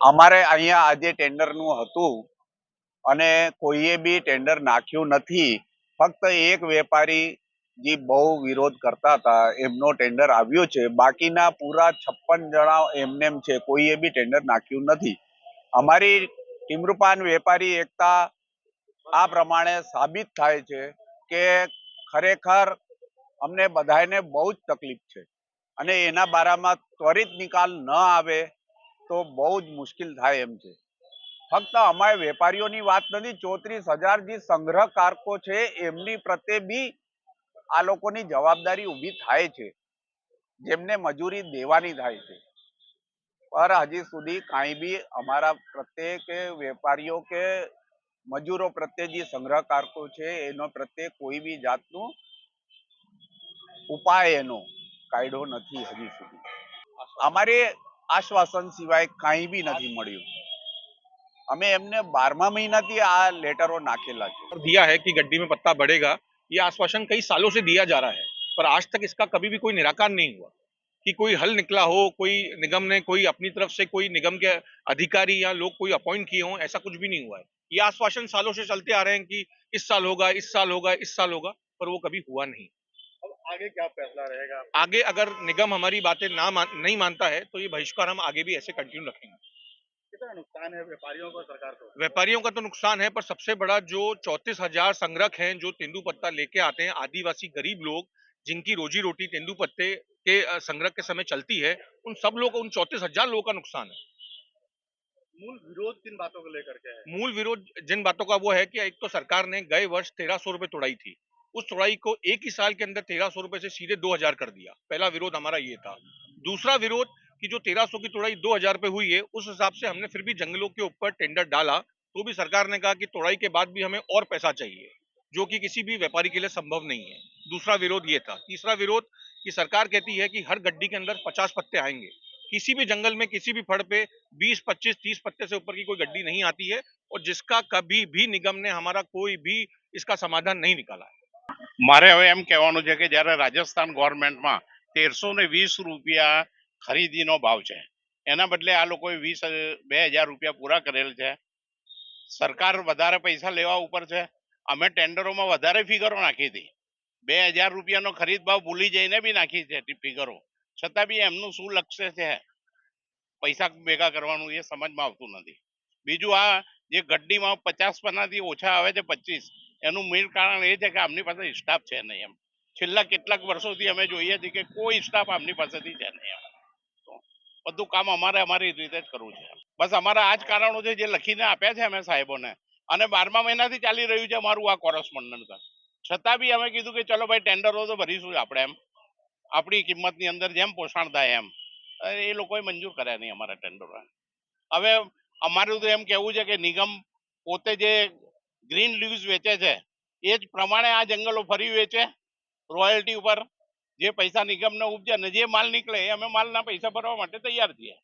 અમારે અહીંયા આજે ટેન્ડરનું હતું અને કોઈએ બી ટેન્ડર નાખ્યું નથી. ફક્ત એક વેપારી જે બહુ વિરોધ કરતા હતા એમનો ટેન્ડર આવ્યો છે. બાકીના પૂરા 56 જણા એમનેમ છે, કોઈએ બી ટેન્ડર નાખ્યું નથી. અમારી ટિમરૂપાન વેપારી એકતા આ પ્રમાણે સાબિત થાય છે કે ખરેખર અમને બધાને બહુ જ તકલીફ છે અને એના બારામાં ત્વરિત નિકાલ ન આવે તો બહુ જ મુશ્કેલ થાય એમ છે. ફક્ત અમારે વેપારીઓની વાત નથી, 34,000 જે સંગ્રહકારકો છે એમની પ્રત્યે બી આ લોકોની જવાબદારી ઊભી થાય છે, જેમને મજૂરી દેવાની થાય છે. પર હજી સુધી કાંઈ બી અમારા પ્રત્યે કે વેપારીઓ કે મજૂરો પ્રત્યે જે સંગ્રહકારકો છે એનો પ્રત્યે કોઈ બી જાતનું ઉપાય એનો કાઢ્યો નથી હજી સુધી. અમારે આશ્વાસન સિવાય કાંઈ બી નથી મળ્યું. અમે એમને 12મા મહિનાથી આ લેટરો નાखेला છે. दिया है कि गड्डी में पत्ता बढ़ेगा, ये आश्वासन कई सालों से दिया जा रहा है, पर आज तक इसका कभी भी कोई निराकरण नहीं हुआ कि कोई हल निकला हो, कोई निगम ने कोई अपनी तरफ से कोई निगम के अधिकारी या लोग कोई अपॉइंट किए हों, ऐसा कुछ भी नहीं हुआ है। ये आश्वासन सालों से चलते आ रहे हैं कि इस साल होगा, इस साल होगा, इस साल होगा, पर वो कभी हुआ नहीं। अब आगे क्या फैसला रहेगा? आगे अगर निगम हमारी बातें नहीं मानता है तो ये बहिष्कार हम आगे भी ऐसे कंटिन्यू रखेंगे। कितना नुकसान है व्यापारियों को, सरकार को? व्यापारियों का तो नुकसान है, पर सबसे बड़ा जो 34,000 संग्रहक हैं जो तेंदुपत्ता लेके आते हैं, आदिवासी गरीब लोग जिनकी रोजी रोटी तेंदुपत्ते के संग्रह के समय चलती है, उन सब लोग, उन 34,000 लोगों का नुकसान है। मूल विरोध किन बातों को लेकर के है? मूल विरोध जिन बातों का वो है कि एक तो सरकार ने गए वर्ष 1,300 रुपए तोड़ाई थी, उस तोड़ाई को एक ही साल के अंदर 1,300 रुपए से सीधे 2,000 कर दिया। पहला विरोध हमारा ये था। दूसरा विरोध कि जो 1,300 की तोड़ाई 2,000 पे हुई है, उस हिसाब से हमने फिर भी जंगलों के ऊपर टेंडर डाला, तो भी सरकार ने कहा कि तोड़ाई के बाद भी हमें और पैसा चाहिए, जो कि किसी भी व्यापारी के लिए संभव नहीं है। दूसरा विरोध ये था। तीसरा विरोध कि सरकार कहती है कि हर गड्डी के अंदर 50 पत्ते आएंगे। किसी भी जंगल में किसी भी फड़ पे 20, 25, 30 पत्ते से ऊपर की कोई गड्डी नहीं आती है, और जिसका कभी भी निगम ने हमारा कोई भी इसका समाधान नहीं निकाला है। મારે હવે એમ કહેવાનું છે કે જ્યારે રાજસ્થાન ગવર્મેન્ટમાં 1,320 રૂપિયા ખરીદીનો ભાવ છે, એના બદલે આ લોકોએ 2,000 રૂપિયા પૂરા કરેલ છે. સરકાર વધારે પૈસા લેવા ઉપર છે. અમે ટેન્ડરોમાં વધારે ફિગરો નાખી હતી, 2,000 રૂપિયાનો ખરીદ ભાવ ભૂલી જઈને બી નાખી છે ફિગરો, છતાં બી એમનું શું લક્ષ્ય છે પૈસા ભેગા કરવાનું એ સમજમાં આવતું નથી. બીજું આ જે ગડ્ડીમાં 50 પન્નાથી ઓછા આવે છે 25, એનું મેઇન કારણ એ છે કે આમની પાસે સ્ટાફ છે નહીં. એમ છેલ્લા કેટલાક વર્ષોથી અમે જોઈએ છીએ કે કોઈ સ્ટાફ આમની પાસેથી છે નહીં. એમ તો બધું કામ અમારી રીતે જ કરવું છે. બસ અમારા આ જ કારણો છે જે લખીને આપ્યા છે અમે સાહેબોને, અને 12મા મહિનાથી ચાલી રહ્યું છે અમારું આ કોરસ્પોન્ડન્સ. છતાં બી અમે કીધું કે ચલો ભાઈ ટેન્ડરો તો ભરીશું આપણે, એમ આપણી કિંમતની અંદર જેમ પોષણ થાય એમ. એ લોકોએ મંજૂર કર્યા નહીં અમારા ટેન્ડરો. હવે અમારું તો એમ કેવું છે કે નિગમ પોતે જે ગ્રીન લીવ્સ વેચે છે એ જ પ્રમાણે આ જંગલો ફરી વેચે રોયલ્ટી ઉપર. જે પૈસા નિગમને ઉપજે ને જે માલ નીકળે એ અમે માલના પૈસા ભરવા માટે તૈયાર છીએ.